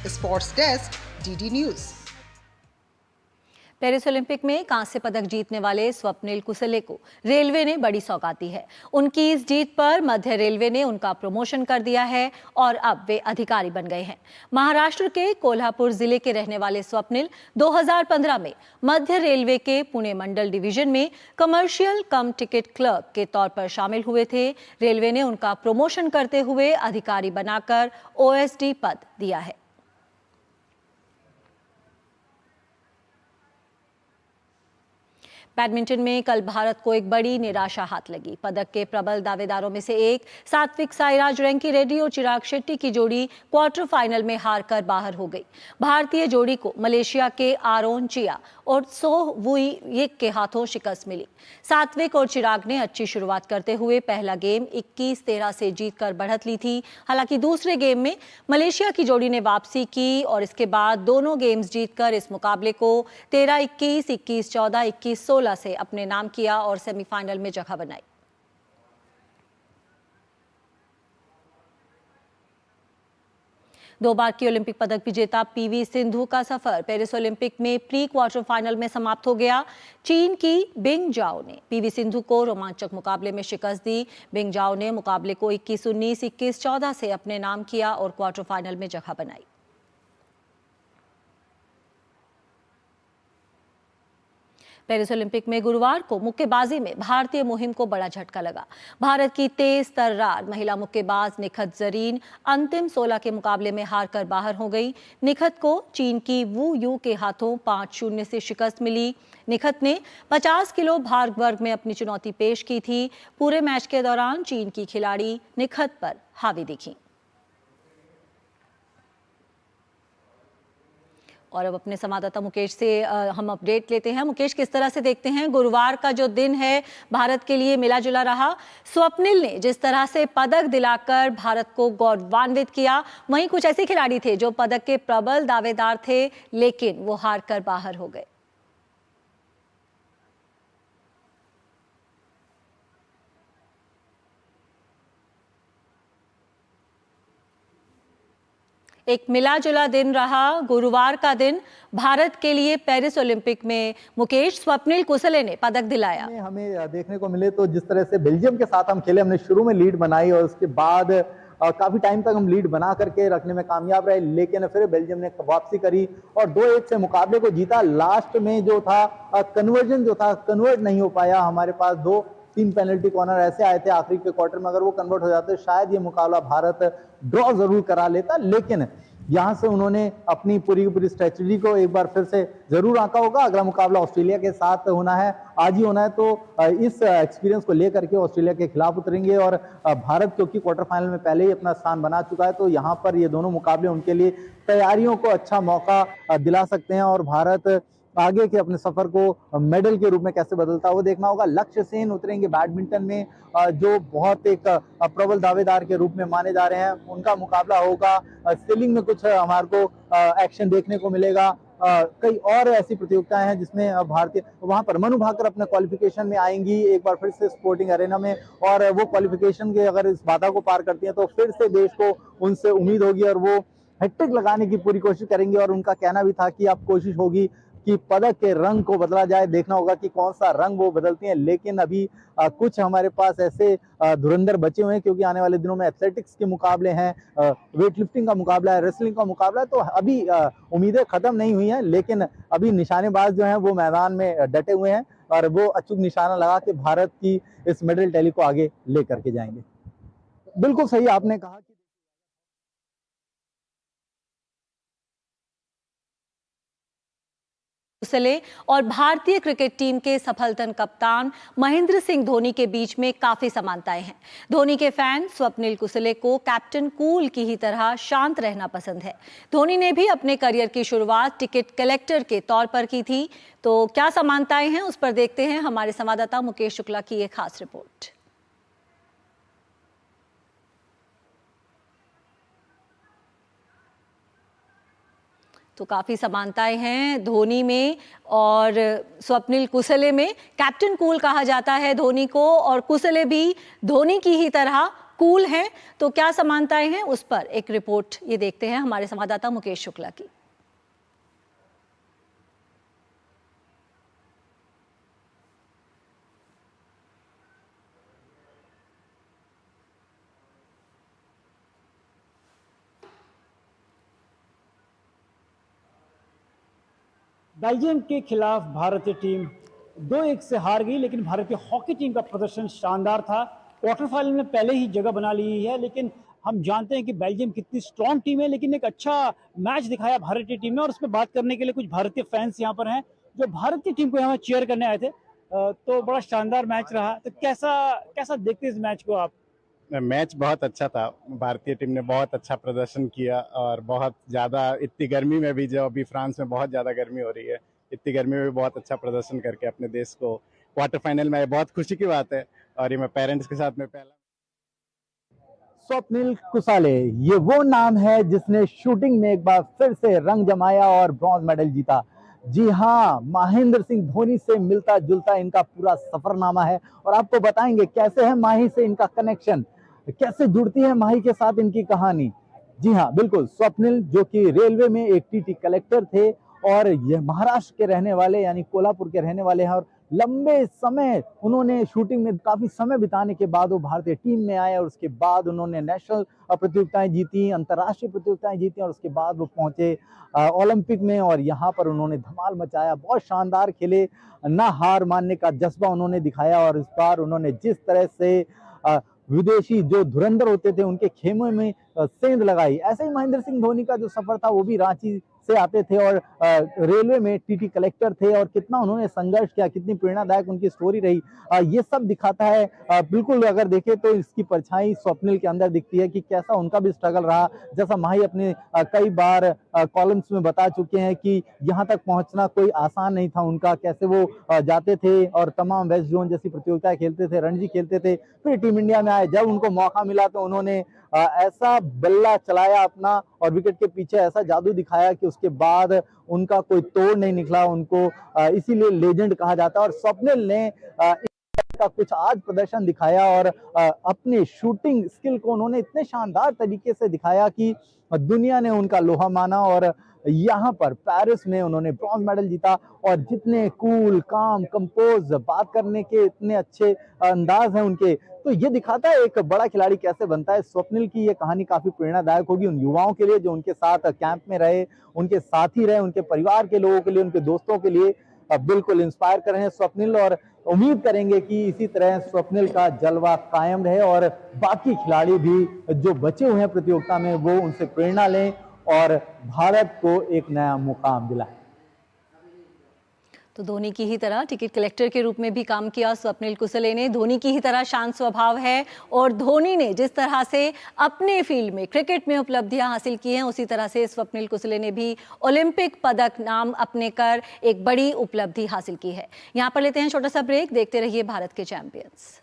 Sports desk, DD news. Paris Olympic में कांस्य पदक जीतने वाले स्वप्निल कुसले को रेलवे ने बड़ी सौगात दी है। उनकी इस जीत पर मध्य रेलवे ने उनका प्रमोशन कर दिया है और अब वे अधिकारी बन गए हैं। महाराष्ट्र के कोल्हापुर जिले के रहने वाले स्वप्निल 2015 में मध्य रेलवे के पुणे मंडल डिवीजन में कमर्शियल कम टिकट क्लर्क के तौर पर शामिल हुए थे। रेलवे ने उनका प्रमोशन करते हुए अधिकारी बनाकर OSD पद दिया है। बैडमिंटन में कल भारत को एक बड़ी निराशा हाथ लगी। पदक के प्रबल दावेदारों में से एक सात्विक साईराज रैंकीरेड्डी और चिराग शेट्टी की जोड़ी क्वार्टर फाइनल में हारकर बाहर हो गई। भारतीय जोड़ी को मलेशिया के आरोन चिया और सोह वुई यिक के हाथों शिकस्त मिली। सात्विक और चिराग ने अच्छी शुरुआत करते हुए पहला गेम 21-13 से जीतकर बढ़त ली थी। हालांकि दूसरे गेम में मलेशिया की जोड़ी ने वापसी की और इसके बाद दोनों गेम्स जीतकर इस मुकाबले को 13-21, 21-14, 21-16 से अपने नाम किया और सेमीफाइनल में जगह बनाई। दो बार की ओलंपिक पदक विजेता PV सिंधु का सफर पेरिस ओलंपिक में प्री क्वार्टर फाइनल में समाप्त हो गया। चीन की बिंग जाओ ने PV सिंधु को रोमांचक मुकाबले में शिकस्त दी। बिंग जाओ ने मुकाबले को 21-19, 21-14 से अपने नाम किया और क्वार्टर फाइनल में जगह बनाई। पेरिस ओलंपिक में गुरुवार को मुक्केबाजी में भारतीय मुहिम को बड़ा झटका लगा। भारत की तेज तर्रार महिला मुक्केबाज निखत जरीन अंतिम 16 के मुकाबले में हारकर बाहर हो गई। निखत को चीन की वू यू के हाथों 5-0 से शिकस्त मिली। निखत ने 50 किलो भार वर्ग में अपनी चुनौती पेश की थी। पूरे मैच के दौरान चीन की खिलाड़ी निखत पर हावी दिखीं। और अब अपने संवाददाता मुकेश से हम अपडेट लेते हैं। मुकेश, किस तरह से देखते हैं गुरुवार का जो दिन है भारत के लिए मिला जुला रहा? स्वप्निल ने जिस तरह से पदक दिलाकर भारत को गौरवान्वित किया, वहीं कुछ ऐसे खिलाड़ी थे जो पदक के प्रबल दावेदार थे लेकिन वो हार कर बाहर हो गए। एक मिला जुला दिन रहा गुरुवार का दिन भारत के लिए पेरिस ओलंपिक में। मुकेश, स्वप्निल कुसले ने पदक दिलाया। हमें देखने को मिले तो जिस तरह से बेल्जियम के साथ हम खेले, हमने शुरू में लीड बनाई और उसके बाद काफी टाइम तक हम लीड बना करके रखने में कामयाब रहे, लेकिन फिर बेल्जियम ने वापसी करी और 2-1 से मुकाबले को जीता। लास्ट में जो था कन्वर्ट नहीं हो पाया। हमारे पास 2-3 पेनल्टी कॉर्नर ऐसे आए थे आखिरी के क्वार्टर में, अगर वो कन्वर्ट हो जाते शायद ये मुकाबला भारत ड्रॉ जरूर करा लेता, लेकिन यहां से उन्होंने अपनी पूरी स्ट्रेटजी को एक बार फिर से जरूर आंका होगा। अगला मुकाबला ऑस्ट्रेलिया के साथ होना है, आज ही होना है, तो इस एक्सपीरियंस को लेकर के ऑस्ट्रेलिया के खिलाफ उतरेंगे और भारत क्योंकि क्वार्टर फाइनल में पहले ही अपना स्थान बना चुका है, तो यहाँ पर ये दोनों मुकाबले उनके लिए तैयारियों को अच्छा मौका दिला सकते हैं और भारत आगे के अपने सफर को मेडल के रूप में कैसे बदलता है वो देखना होगा। लक्ष्य सेन उतरेंगे बैडमिंटन में, जो बहुत एक प्रबल दावेदार के रूप में माने जा रहे हैं। उनका मुकाबला होगा। सेलिंग में कुछ हमारे को एक्शन देखने को मिलेगा। कई और ऐसी प्रतियोगिताएं हैं जिसमें भारतीय, वहां पर मनु भाकर अपने क्वालिफिकेशन में आएंगी एक बार फिर से स्पोर्टिंग अरेना में, और वो क्वालिफिकेशन के अगर इस बाधा को पार करती हैं तो फिर से देश को उनसे उम्मीद होगी और वो हैट्रिक लगाने की पूरी कोशिश करेंगे। और उनका कहना भी था कि अब कोशिश होगी कि पदक के रंग को बदला जाए। देखना होगा कि कौन सा रंग वो बदलती हैं, लेकिन अभी कुछ हमारे पास ऐसे धुरंधर बचे हुए हैं क्योंकि आने वाले दिनों में एथलेटिक्स के मुकाबले हैं, वेट लिफ्टिंग का मुकाबला है, रेसलिंग का मुकाबला है, तो अभी उम्मीदें खत्म नहीं हुई हैं, लेकिन अभी निशानेबाज जो हैं वो मैदान में डटे हुए हैं और वो अचूक निशाना लगा के भारत की इस मेडल टैली को आगे लेकर के जाएंगे। बिल्कुल सही आपने कहा कि कुसले और भारतीय क्रिकेट टीम के सफलतम कप्तान महेंद्र सिंह धोनी के बीच में काफी समानताएं हैं। धोनी के फैन स्वप्निल कुसले को कैप्टन कूल की ही तरह शांत रहना पसंद है। धोनी ने भी अपने करियर की शुरुआत टिकट कलेक्टर के तौर पर की थी। तो क्या समानताएं हैं उस पर देखते हैं हमारे संवाददाता मुकेश शुक्ला की एक खास रिपोर्ट। तो काफ़ी समानताएं हैं धोनी में और स्वप्निल कुसले में। कैप्टन कूल कहा जाता है धोनी को और कुसले भी धोनी की ही तरह कूल हैं, तो क्या समानताएं हैं, उस पर एक रिपोर्ट ये देखते हैं हमारे संवाददाता मुकेश शुक्ला की। बेल्जियम के खिलाफ भारतीय टीम 2-1 से हार गई, लेकिन भारतीय हॉकी टीम का प्रदर्शन शानदार था। क्वार्टर फाइनल में पहले ही जगह बना ली है, लेकिन हम जानते हैं कि बेल्जियम कितनी स्ट्रांग टीम है, लेकिन एक अच्छा मैच दिखाया भारतीय टीम ने। और उसमें बात करने के लिए कुछ भारतीय फैंस यहाँ पर हैं जो भारतीय टीम को यहाँ चीयर करने आए थे। तो बड़ा शानदार मैच रहा। तो कैसा देखते इस मैच को आप? मैच बहुत अच्छा था। भारतीय टीम ने बहुत अच्छा प्रदर्शन किया और बहुत ज़्यादा, इतनी गर्मी में भी, जो अभी फ्रांस में बहुत ज़्यादा गर्मी हो रही है, इतनी गर्मी में भी बहुत अच्छा प्रदर्शन करके अपने देश को क्वार्टर फाइनल में आए, बहुत खुशी की बात है। और ये मैं पेरेंट्स के साथ में पहला। स्वप्निल कुसाले, ये वो नाम है जिसने शूटिंग में एक बार फिर से रंग जमाया और ब्रॉन्ज मेडल जीता। जी हाँ, महेंद्र सिंह धोनी से मिलता जुलता इनका पूरा सफरनामा है और आपको बताएंगे कैसे है माही से इनका कनेक्शन, कैसे जुड़ती है माही के साथ इनकी कहानी। जी हाँ, बिल्कुल, स्वप्निल जो कि रेलवे में एक टीटी कलेक्टर थे और ये महाराष्ट्र के रहने वाले यानी कोल्हापुर के रहने वाले हैं और लंबे समय उन्होंने शूटिंग में काफी समय बिताने के बाद वो भारतीय टीम में आए और उसके बाद उन्होंने नेशनल प्रतियोगिताएं जीती, अंतर्राष्ट्रीय प्रतियोगिताएं जीती और उसके बाद वो पहुंचे ओलंपिक में और यहाँ पर उन्होंने धमाल मचाया, बहुत शानदार खेले, ना हार मानने का जज्बा उन्होंने दिखाया। और इस बार उन्होंने जिस तरह से विदेशी जो धुरंधर होते थे उनके खेमे में सेंध लगाई, ऐसे ही महेंद्र सिंह धोनी का जो सफर था वो भी रांची से आते थे और रेलवे में टीटी कलेक्टर थे और कितना उन्होंने संघर्ष किया, कितनी प्रेरणादायक उनकी स्टोरी रही, ये सब दिखाता है। बिल्कुल अगर देखें तो इसकी परछाई स्वप्निल के अंदर दिखती है कि कैसा उनका भी स्ट्रगल रहा। जैसा माही अपने कई बार कॉलम्स में बता चुके हैं कि यहाँ तक पहुंचना कोई आसान नहीं था उनका, कैसे वो जाते थे और तमाम वेस्ट जोन जैसी प्रतियोगिताएं खेलते थे, रणजी खेलते थे, फिर टीम इंडिया में आए। जब उनको मौका मिला तो उन्होंने ऐसा बल्ला चलाया अपना और विकेट के पीछे ऐसा जादू दिखाया कि उसके बाद उनका कोई तोड़ नहीं निकला। उनको इसीलिए लेजेंड कहा जाता है और स्वप्निल ने का कुछ आज प्रदर्शन दिखाया और अपने शूटिंग स्किल को उन्होंने इतने शानदार तरीके से दिखाया कि दुनिया ने उनका लोहा माना और यहाँ पर पेरिस में उन्होंने ब्रॉन्ज मेडल जीता। और जितने कूल, काम, कंपोज, बात करने के इतने अच्छे अंदाज हैं उनके, तो ये दिखाता है एक बड़ा खिलाड़ी कैसे बनता है। स्वप्निल की ये कहानी काफी प्रेरणादायक होगी उन युवाओं के लिए जो उनके साथ कैंप में रहे, उनके साथी रहे, उनके परिवार के लोगों के लिए, उनके दोस्तों के लिए बिल्कुल इंस्पायर कर रहे हैं स्वप्निल। और उम्मीद करेंगे कि इसी तरह स्वप्निल का जलवा कायम रहे और बाकी खिलाड़ी भी जो बचे हुए हैं प्रतियोगिता में वो उनसे प्रेरणा लें और भारत को एक नया मुकाम दिलाएं। तो धोनी की ही तरह टिकट कलेक्टर के रूप में भी काम किया स्वप्निल कुसले ने। धोनी की ही तरह शांत स्वभाव है और धोनी ने जिस तरह से अपने फील्ड में क्रिकेट में उपलब्धियां हासिल की हैं उसी तरह से स्वप्निल कुसले ने भी ओलंपिक पदक नाम अपने कर एक बड़ी उपलब्धि हासिल की है। यहाँ पर लेते हैं छोटा सा ब्रेक, देखते रहिए भारत के चैंपियंस।